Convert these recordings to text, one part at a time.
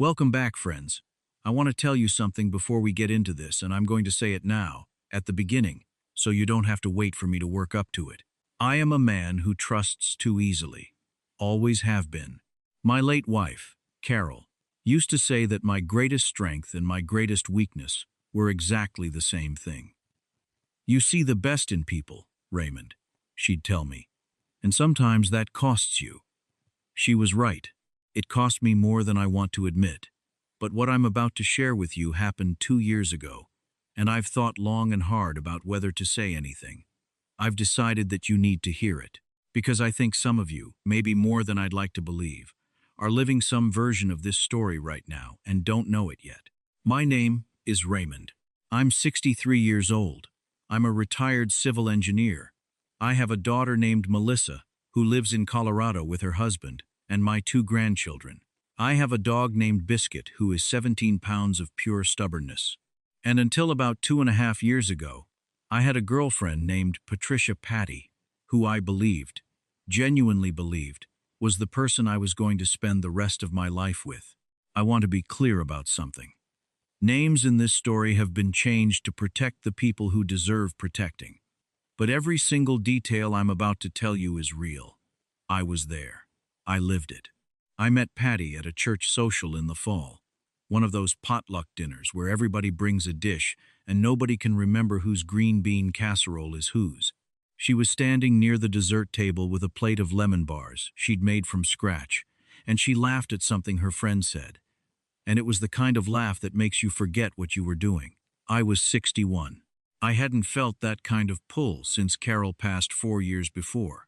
Welcome back, friends. I want to tell you something before we get into this, and I'm going to say it now, at the beginning, so you don't have to wait for me to work up to it. I am a man who trusts too easily. Always have been. My late wife, Carol, used to say that my greatest strength and my greatest weakness were exactly the same thing. You see the best in people, Raymond, she'd tell me, and sometimes that costs you. She was right. It cost me more than I want to admit. But what I'm about to share with you happened 2 years ago, and I've thought long and hard about whether to say anything. I've decided that you need to hear it, because I think some of you, maybe more than I'd like to believe, are living some version of this story right now and don't know it yet. My name is Raymond. I'm 63 years old. I'm a retired civil engineer. I have a daughter named Melissa, who lives in Colorado with her husband, and my 2 grandchildren. I have a dog named Biscuit, who is 17 pounds of pure stubbornness. And until about 2.5 years ago, I had a girlfriend named Patricia Patty, who I believed, genuinely believed, was the person I was going to spend the rest of my life with. I want to be clear about something. Names in this story have been changed to protect the people who deserve protecting. But every single detail I'm about to tell you is real. I was there. I lived it. I met Patty at a church social in the fall, one of those potluck dinners where everybody brings a dish and nobody can remember whose green bean casserole is whose. She was standing near the dessert table with a plate of lemon bars she'd made from scratch, and she laughed at something her friend said. And it was the kind of laugh that makes you forget what you were doing. I was 61. I hadn't felt that kind of pull since Carol passed 4 years before.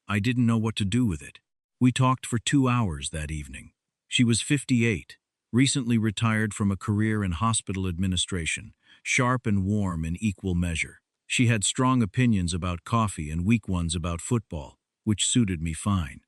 I didn't know what to do with it. We talked for 2 hours that evening. She was 58, recently retired from a career in hospital administration, sharp and warm in equal measure. She had strong opinions about coffee and weak ones about football, which suited me fine.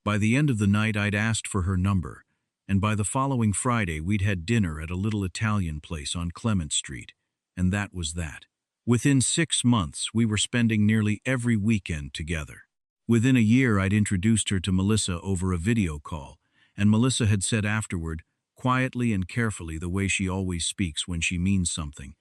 By the end of the night, I'd asked for her number, and by the following Friday, we'd had dinner at a little Italian place on Clement Street, and that was that. Within 6 months, we were spending nearly every weekend together. Within a year, I'd introduced her to Melissa over a video call, and Melissa had said afterward, quietly and carefully the way she always speaks when she means something,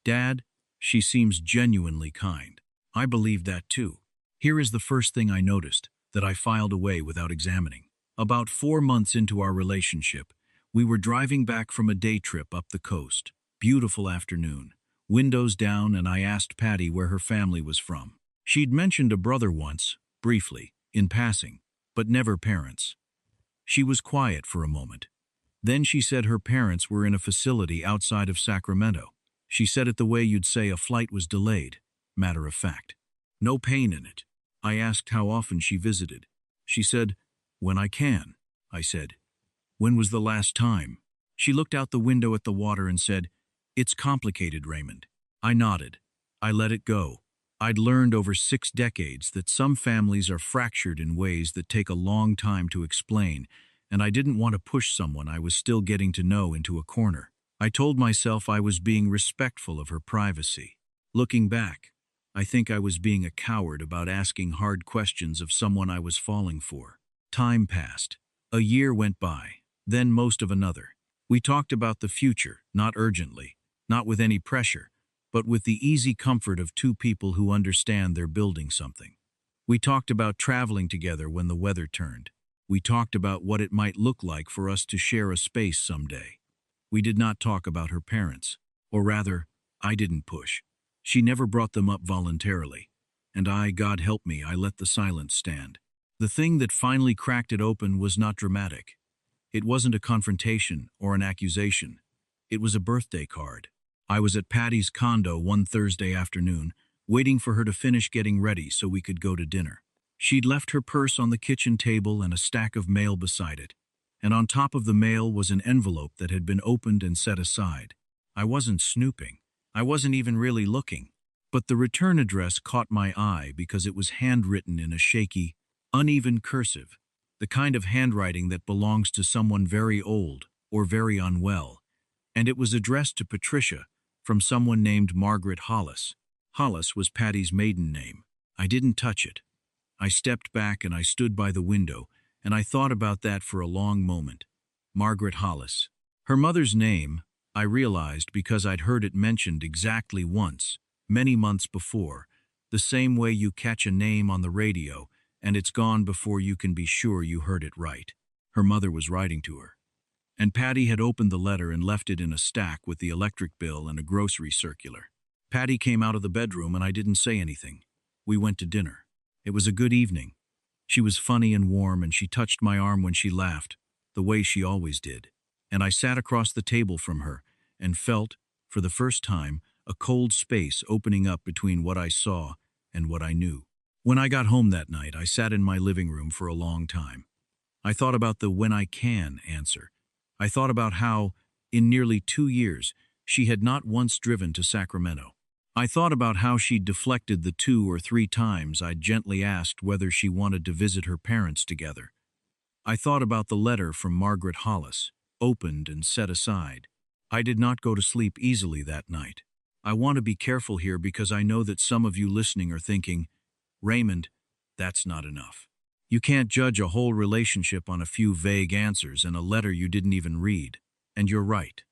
"Dad, she seems genuinely kind." I believed that too. Here is the first thing I noticed, that I filed away without examining. About 4 months into our relationship, we were driving back from a day trip up the coast. Beautiful afternoon. Windows down, and I asked Patty where her family was from. She'd mentioned a brother once, briefly, in passing, but never parents. She was quiet for a moment. Then she said her parents were in a facility outside of Sacramento. She said it the way you'd say a flight was delayed, matter of fact. No pain in it. I asked how often she visited. She said, "When I can." I said, "When was the last time?" She looked out the window at the water and said, "It's complicated, Raymond." I nodded. I let it go. I'd learned over 6 decades that some families are fractured in ways that take a long time to explain, and I didn't want to push someone I was still getting to know into a corner. I told myself I was being respectful of her privacy. Looking back, I think I was being a coward about asking hard questions of someone I was falling for. Time passed. A year went by, then most of another. We talked about the future, not urgently, not with any pressure, but with the easy comfort of 2 people who understand they're building something. We talked about traveling together when the weather turned. We talked about what it might look like for us to share a space someday. We did not talk about her parents, or rather, I didn't push. She never brought them up voluntarily, and God help me, I let the silence stand. The thing that finally cracked it open was not dramatic. It wasn't a confrontation or an accusation. It was a birthday card. I was at Patty's condo one Thursday afternoon, waiting for her to finish getting ready so we could go to dinner. She'd left her purse on the kitchen table and a stack of mail beside it, and on top of the mail was an envelope that had been opened and set aside. I wasn't snooping. I wasn't even really looking. But the return address caught my eye because it was handwritten in a shaky, uneven cursive, the kind of handwriting that belongs to someone very old or very unwell, and it was addressed to Patricia, from someone named Margaret Hollis. Hollis was Patty's maiden name. I didn't touch it. I stepped back and I stood by the window, and I thought about that for a long moment. Margaret Hollis. Her mother's name, I realized because I'd heard it mentioned exactly once, many months before, the same way you catch a name on the radio and it's gone before you can be sure you heard it right. Her mother was writing to her. And Patty had opened the letter and left it in a stack with the electric bill and a grocery circular. Patty came out of the bedroom and I didn't say anything. We went to dinner. It was a good evening. She was funny and warm and she touched my arm when she laughed, the way she always did. And I sat across the table from her and felt, for the first time, a cold space opening up between what I saw and what I knew. When I got home that night, I sat in my living room for a long time. I thought about the "when I can" answer. I thought about how, in nearly 2 years, she had not once driven to Sacramento. I thought about how she'd deflected the 2 or 3 times I'd gently asked whether she wanted to visit her parents together. I thought about the letter from Margaret Hollis, opened and set aside. I did not go to sleep easily that night. I want to be careful here because I know that some of you listening are thinking, Raymond, that's not enough. You can't judge a whole relationship on a few vague answers and a letter you didn't even read. And you're right.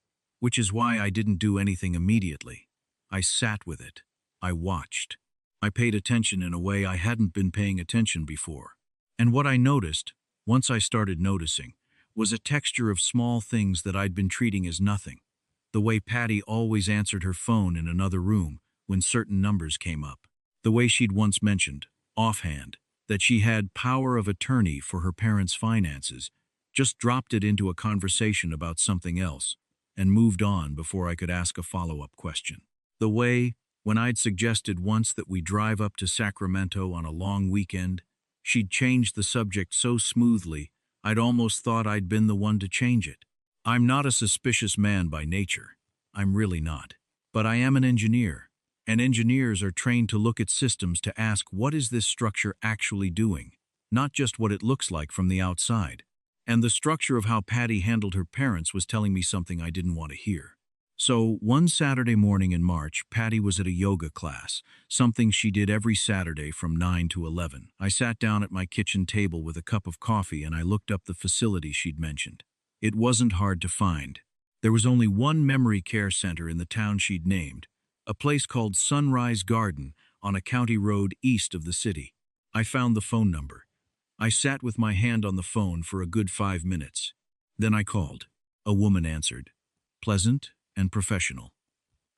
Which is why I didn't do anything immediately. I sat with it. I watched. I paid attention in a way I hadn't been paying attention before. And what I noticed, once I started noticing, was a texture of small things that I'd been treating as nothing. The way Patty always answered her phone in another room when certain numbers came up. The way she'd once mentioned, offhand, that she had power of attorney for her parents' finances, just dropped it into a conversation about something else, and moved on before I could ask a follow-up question. The way, when I'd suggested once that we drive up to Sacramento on a long weekend, she'd changed the subject so smoothly I'd almost thought I'd been the one to change it. I'm not a suspicious man by nature. I'm really not. But I am an engineer, and engineers are trained to look at systems to ask what is this structure actually doing, not just what it looks like from the outside. And the structure of how Patty handled her parents was telling me something I didn't want to hear. So, one Saturday morning in March, Patty was at a yoga class, something she did every Saturday from 9 to 11. I sat down at my kitchen table with a cup of coffee and I looked up the facility she'd mentioned. It wasn't hard to find. There was only one memory care center in the town she'd named, a place called Sunrise Garden on a county road east of the city. I found the phone number. I sat with my hand on the phone for a good 5 minutes. Then I called. A woman answered. Pleasant and professional.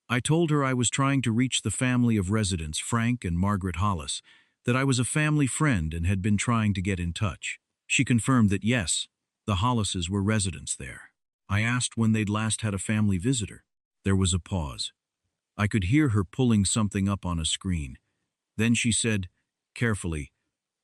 I told her I was trying to reach the family of residents, Frank and Margaret Hollis, that I was a family friend and had been trying to get in touch. She confirmed that yes, the Hollises were residents there. I asked when they'd last had a family visitor. There was a pause. I could hear her pulling something up on a screen. Then she said, carefully,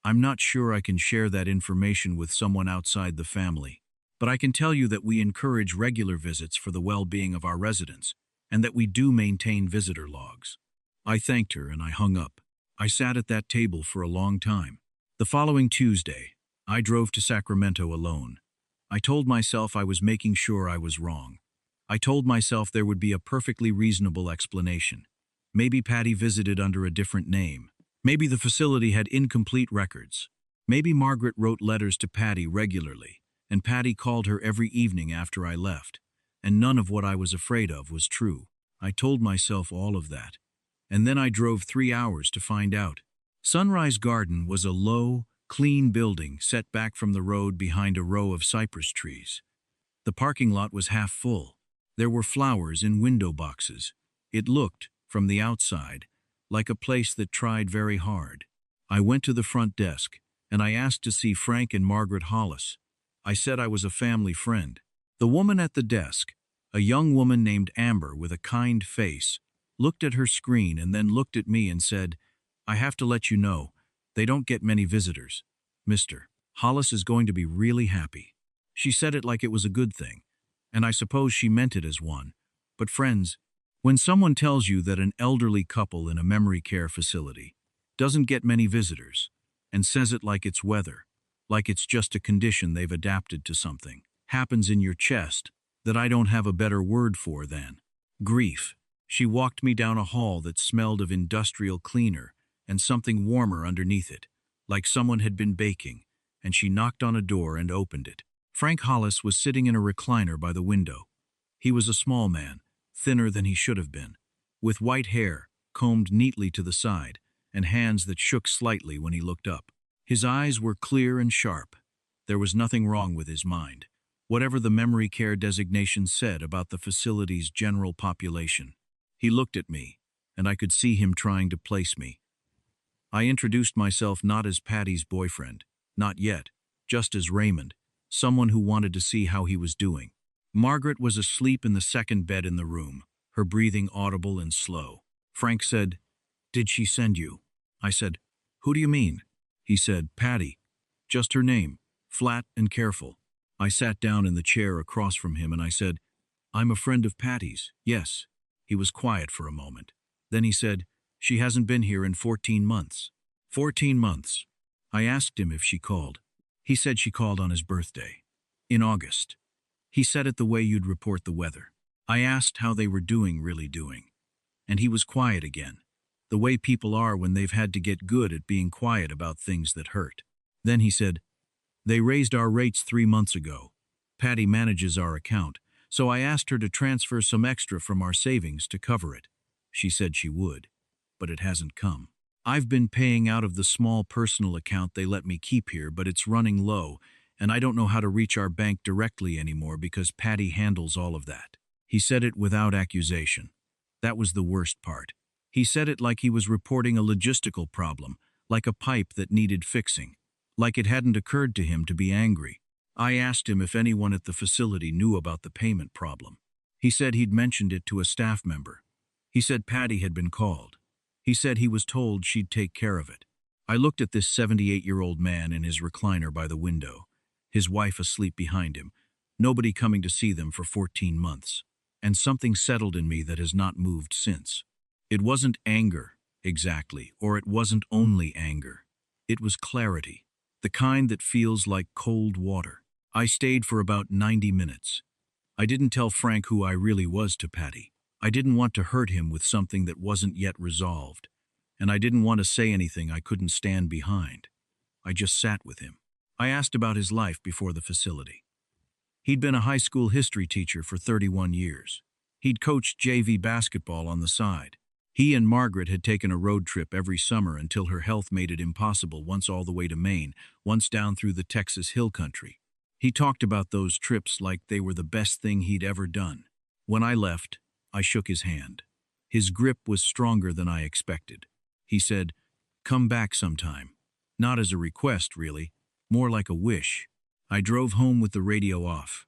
I'm not sure I can share that information with someone outside the family, but I can tell you that we encourage regular visits for the well-being of our residents, and that we do maintain visitor logs. I thanked her and I hung up. I sat at that table for a long time. The following Tuesday, I drove to Sacramento alone. I told myself I was making sure I was wrong. I told myself there would be a perfectly reasonable explanation. Maybe Patty visited under a different name. Maybe the facility had incomplete records. Maybe Margaret wrote letters to Patty regularly, and Patty called her every evening after I left. And none of what I was afraid of was true. I told myself all of that. And then I drove 3 hours to find out. Sunrise Garden was a low, clean building set back from the road behind a row of cypress trees. The parking lot was half full. There were flowers in window boxes. It looked, from the outside, like a place that tried very hard. I went to the front desk, and I asked to see Frank and Margaret Hollis. I said I was a family friend. The woman at the desk, a young woman named Amber with a kind face, looked at her screen and then looked at me and said, I have to let you know, they don't get many visitors. Mr. Hollis is going to be really happy. She said it like it was a good thing, and I suppose she meant it as one. But friends, when someone tells you that an elderly couple in a memory care facility doesn't get many visitors, and says it like it's weather, like it's just a condition they've adapted to something, happens in your chest that I don't have a better word for than grief. She walked me down a hall that smelled of industrial cleaner and something warmer underneath it, like someone had been baking, and she knocked on a door and opened it. Frank Hollis was sitting in a recliner by the window. He was a small man, thinner than he should have been, with white hair combed neatly to the side and hands that shook slightly when he looked up. His eyes were clear and sharp. There was nothing wrong with his mind, whatever the memory care designation said about the facility's general population. He looked at me, and I could see him trying to place me. I introduced myself not as Patty's boyfriend, not yet, just as Raymond, someone who wanted to see how he was doing. Margaret was asleep in the second bed in the room, her breathing audible and slow. Frank said, "Did she send you?" I said, "Who do you mean?" He said, "Patty. Just her name, flat and careful." I sat down in the chair across from him and I said, "I'm a friend of Patty's, yes." He was quiet for a moment. Then he said, "She hasn't been here in 14 months. 14 months. I asked him if she called. He said she called on his birthday. In August. He said it the way you'd report the weather. I asked how they were really doing. And he was quiet again, the way people are when they've had to get good at being quiet about things that hurt. Then he said, "They raised our rates 3 months ago. Patty manages our account, so I asked her to transfer some extra from our savings to cover it. She said she would, but it hasn't come. I've been paying out of the small personal account they let me keep here, but it's running low, and I don't know how to reach our bank directly anymore because Patty handles all of that." He said it without accusation. That was the worst part. He said it like he was reporting a logistical problem, like a pipe that needed fixing, like it hadn't occurred to him to be angry. I asked him if anyone at the facility knew about the payment problem. He said he'd mentioned it to a staff member. He said Patty had been called. He said he was told she'd take care of it. I looked at this 78-year-old man in his recliner by the window, his wife asleep behind him, nobody coming to see them for 14 months. And something settled in me that has not moved since. It wasn't anger, exactly, or it wasn't only anger. It was clarity, the kind that feels like cold water. I stayed for about 90 minutes. I didn't tell Frank who I really was to Patty. I didn't want to hurt him with something that wasn't yet resolved, and I didn't want to say anything I couldn't stand behind. I just sat with him. I asked about his life before the facility. He'd been a high school history teacher for 31 years. He'd coached JV basketball on the side. He and Margaret had taken a road trip every summer until her health made it impossible, once all the way to Maine, once down through the Texas Hill Country. He talked about those trips like they were the best thing he'd ever done. When I left, I shook his hand. His grip was stronger than I expected. He said, "Come back sometime." Not as a request, really, more like a wish. I drove home with the radio off.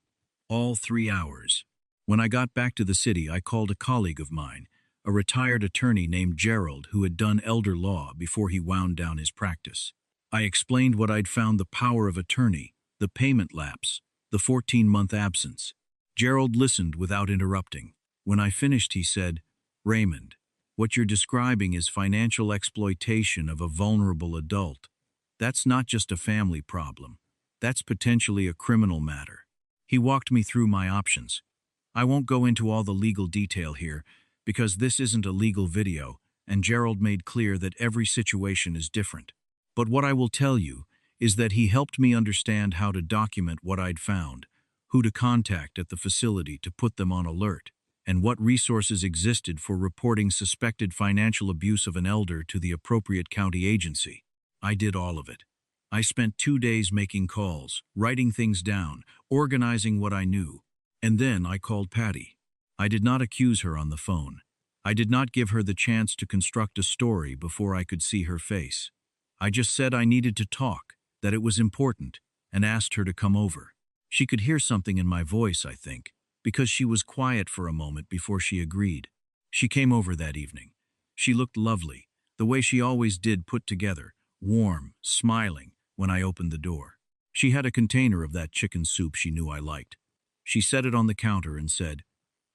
All 3 hours. When I got back to the city, I called a colleague of mine, a retired attorney named Gerald who had done elder law before he wound down his practice. I explained what I'd found: the power of attorney, the payment lapse, the 14-month absence. Gerald listened without interrupting. When I finished, he said, "Raymond, what you're describing is financial exploitation of a vulnerable adult. That's not just a family problem. That's potentially a criminal matter." He walked me through my options. I won't go into all the legal detail here, because this isn't a legal video, and Gerald made clear that every situation is different. But what I will tell you is that he helped me understand how to document what I'd found, who to contact at the facility to put them on alert, and what resources existed for reporting suspected financial abuse of an elder to the appropriate county agency. I did all of it. I spent 2 days making calls, writing things down, organizing what I knew. And then I called Patty. I did not accuse her on the phone. I did not give her the chance to construct a story before I could see her face. I just said I needed to talk, that it was important, and asked her to come over. She could hear something in my voice, I think, because she was quiet for a moment before she agreed. She came over that evening. She looked lovely, the way she always did, put together, warm, smiling, when I opened the door. She had a container of that chicken soup she knew I liked. She set it on the counter and said,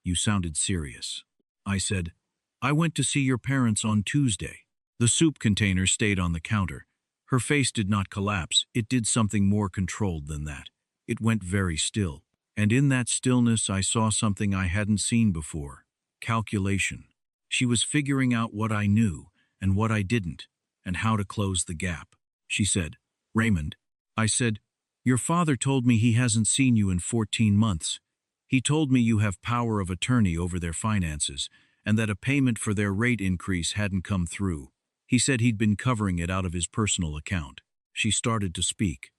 "You sounded serious." I said, "I went to see your parents on Tuesday." The soup container stayed on the counter. Her face did not collapse. It did something more controlled than that. It went very still. And in that stillness I saw something I hadn't seen before. Calculation. She was figuring out what I knew and what I didn't, and how to close the gap. She said, "Raymond." I said, Your father told me he hasn't seen you in 14 months. He told me you have power of attorney over their finances, and that a payment for their rate increase hadn't come through. He said he'd been covering it out of his personal account. She started to speak.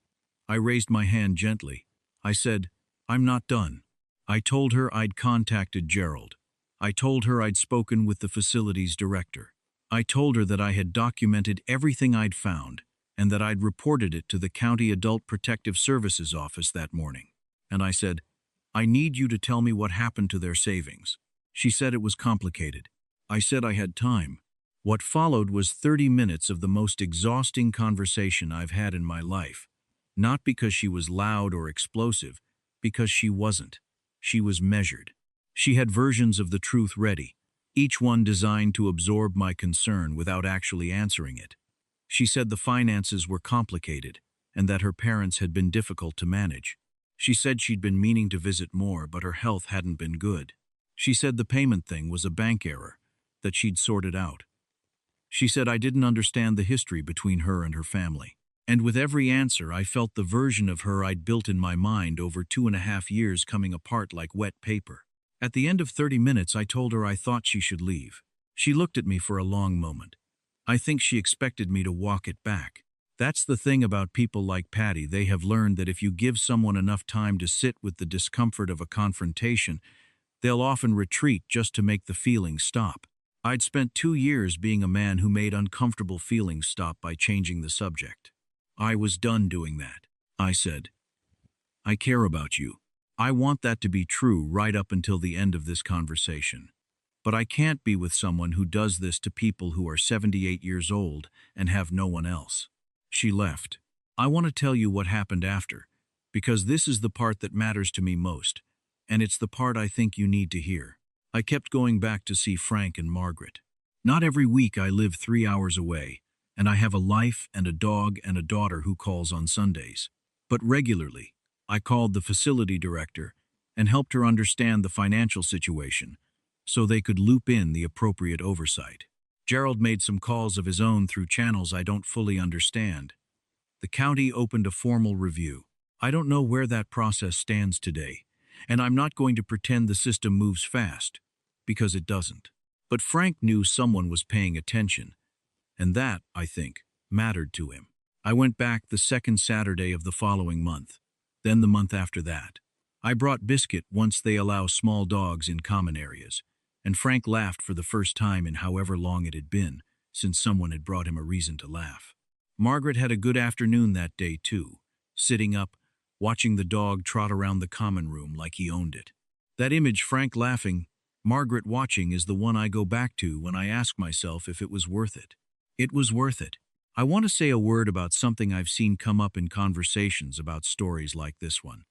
I raised my hand gently. I said, I'm not done. I told her I'd contacted Gerald. I told her I'd spoken with the facility's director. I told her that I had documented everything I'd found and that I'd reported it to the County Adult Protective Services office that morning. And I said, I need you to tell me what happened to their savings. She said it was complicated. I said I had time. What followed was 30 minutes of the most exhausting conversation I've had in my life. Not because she was loud or explosive, because she wasn't. She was measured. She had versions of the truth ready, each one designed to absorb my concern without actually answering it. She said the finances were complicated and that her parents had been difficult to manage. She said she'd been meaning to visit more, but her health hadn't been good. She said the payment thing was a bank error, that she'd sorted out. She said I didn't understand the history between her and her family. And with every answer, I felt the version of her I'd built in my mind over 2.5 years coming apart like wet paper. At the end of 30 minutes, I told her I thought she should leave. She looked at me for a long moment. I think she expected me to walk it back. That's the thing about people like Patty. They have learned that if you give someone enough time to sit with the discomfort of a confrontation, they'll often retreat just to make the feelings stop. I'd spent 2 years being a man who made uncomfortable feelings stop by changing the subject. I was done doing that. I said, I care about you. I want that to be true right up until the end of this conversation. But I can't be with someone who does this to people who are 78 years old and have no one else. She left. I want to tell you what happened after, because this is the part that matters to me most, and it's the part I think you need to hear. I kept going back to see Frank and Margaret. Not every week I live 3 hours away, and I have a life and a dog and a daughter who calls on Sundays. But regularly, I called the facility director and helped her understand the financial situation so they could loop in the appropriate oversight. Gerald made some calls of his own through channels I don't fully understand. The county opened a formal review. I don't know where that process stands today, and I'm not going to pretend the system moves fast, because it doesn't. But Frank knew someone was paying attention, and that, I think, mattered to him. I went back the second Saturday of the following month, then the month after that. I brought Biscuit once they allow small dogs in common areas, and Frank laughed for the first time in however long it had been since someone had brought him a reason to laugh. Margaret had a good afternoon that day too, sitting up, watching the dog trot around the common room like he owned it. That image, Frank laughing, Margaret watching, is the one I go back to when I ask myself if it was worth it. It was worth it. I want to say a word about something I've seen come up in conversations about stories like this one.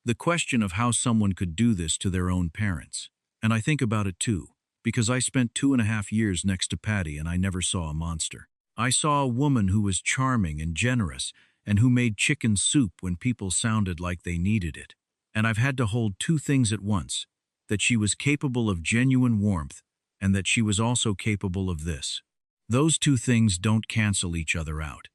The question of how someone could do this to their own parents. And I think about it too, because I spent 2.5 years next to Patty and I never saw a monster. I saw a woman who was charming and generous and who made chicken soup when people sounded like they needed it. And I've had to hold two things at once, that she was capable of genuine warmth and that she was also capable of this. Those two things don't cancel each other out.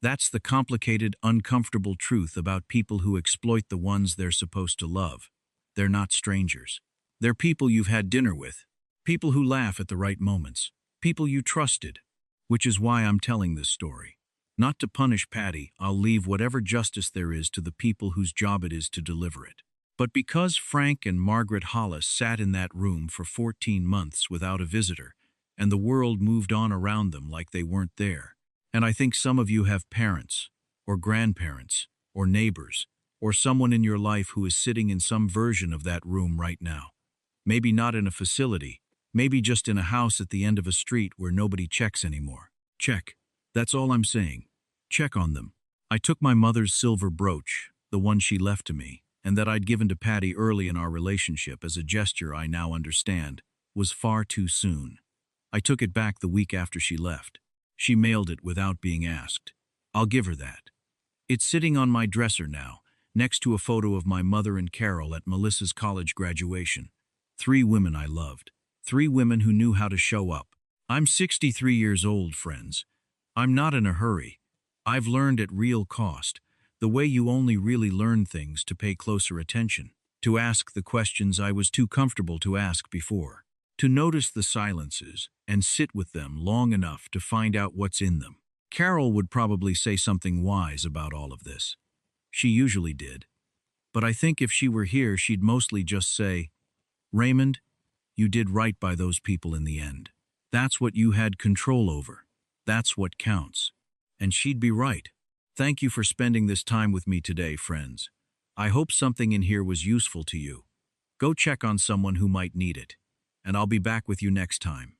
That's the complicated, uncomfortable truth about people who exploit the ones they're supposed to love. They're not strangers. They're people you've had dinner with, people who laugh at the right moments, people you trusted, which is why I'm telling this story. Not to punish Patty, I'll leave whatever justice there is to the people whose job it is to deliver it. But because Frank and Margaret Hollis sat in that room for 14 months without a visitor, and the world moved on around them like they weren't there, and I think some of you have parents, or grandparents, or neighbors, or someone in your life who is sitting in some version of that room right now. Maybe not in a facility, maybe just in a house at the end of a street where nobody checks anymore. Check. That's all I'm saying. Check on them. I took my mother's silver brooch, the one she left to me, and that I'd given to Patty early in our relationship as a gesture I now understand was far too soon. I took it back the week after she left. She mailed it without being asked. I'll give her that. It's sitting on my dresser now, next to a photo of my mother and Carol at Melissa's college graduation. 3 women I loved. 3 women who knew how to show up. I'm 63 years old, friends. I'm not in a hurry. I've learned at real cost The way you only really learn things to pay closer attention, to ask the questions I was too comfortable to ask before, to notice the silences and sit with them long enough to find out what's in them. Carol would probably say something wise about all of this. She usually did. But I think if she were here, she'd mostly just say, Raymond, you did right by those people in the end. That's what you had control over. That's what counts. And she'd be right. Thank you for spending this time with me today, friends. I hope something in here was useful to you. Go check on someone who might need it. And I'll be back with you next time.